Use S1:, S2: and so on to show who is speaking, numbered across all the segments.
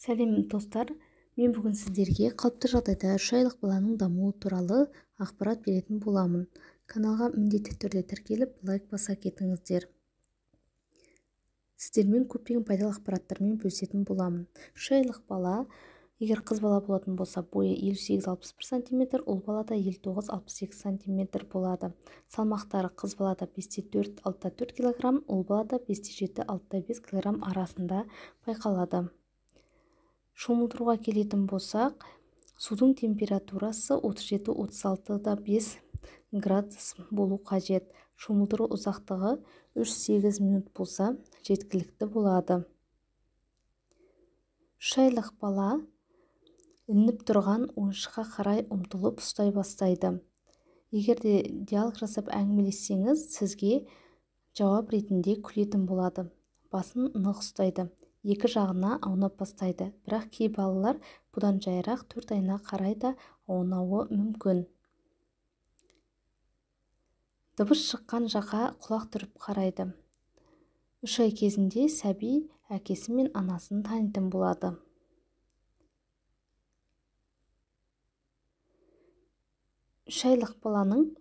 S1: Сәлем достар, мен бүгін сіздерге қалыпты жағдайда 3 айлық баланың дамуы туралы ақпарат беретін боламын. Каналға міндетті түрде тіркеліп, лайк баса кетіңіздер. Сіздермен көптеген пайдалы ақпараттармен бөлісетін боламын. 3 айлық бала, егер қыз бала болатын болса, бойы 58-61 см, ұл балада 59-68 см болады. Салмақтары қыз балада 5-4-6-4 кг, ұл балада 5-7-6-5 кг арасында байқалады. Шомылдыруға келетін болсақ, судың температурасы 37-36,5 градус болу қажет. Шомылдыру ұзақтығы 3-8 минут болса жеткілікті болады. 3 айлық бала ілініп тұрған ойыншыққа қарай ұмтылып ұстай бастайды. Егер де диалог жасап әңгімелессеңіз, сізге жауап ретінде күлетін болады. Басын нық ұстайды. Екі жағына аунап бастайды. Бірақ кей балалар бұдан жайырақ 4 айына қарай да аунауы мүмкін. Дыбыс шыққан жаққа құлақ түріп қарайды. 3 ай кезінде сәби әкесі мен анасын танитын болады. Үш айлық баланың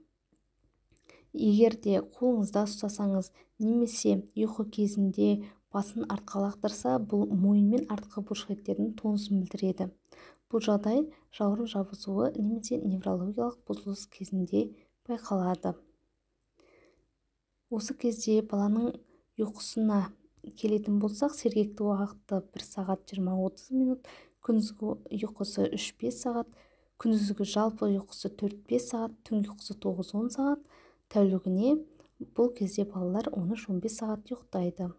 S1: егер де қолыңызда ұстасаңыз, немесе ұйқы кезінде басын артқа лақтырса, бұл мойын мен артқы бұлшықеттердің тонысын білдіреді. Бұл жағдай жауырын жабысуы немесе неврологиялық бұзылыс кезінде байқалады. Осы кезде баланың ұйқысына келетін болсақ, сергекті уақыты 1 сағат 20-30 минут, күндізгі ұйқысы 3-5 сағат, күндізгі жалпы ұйқысы 4-5 сағат, түнгі ұйқысы 9-10 сағат, тәулігіне бұл кезде балалар 13-15 сағат ұйықтайды.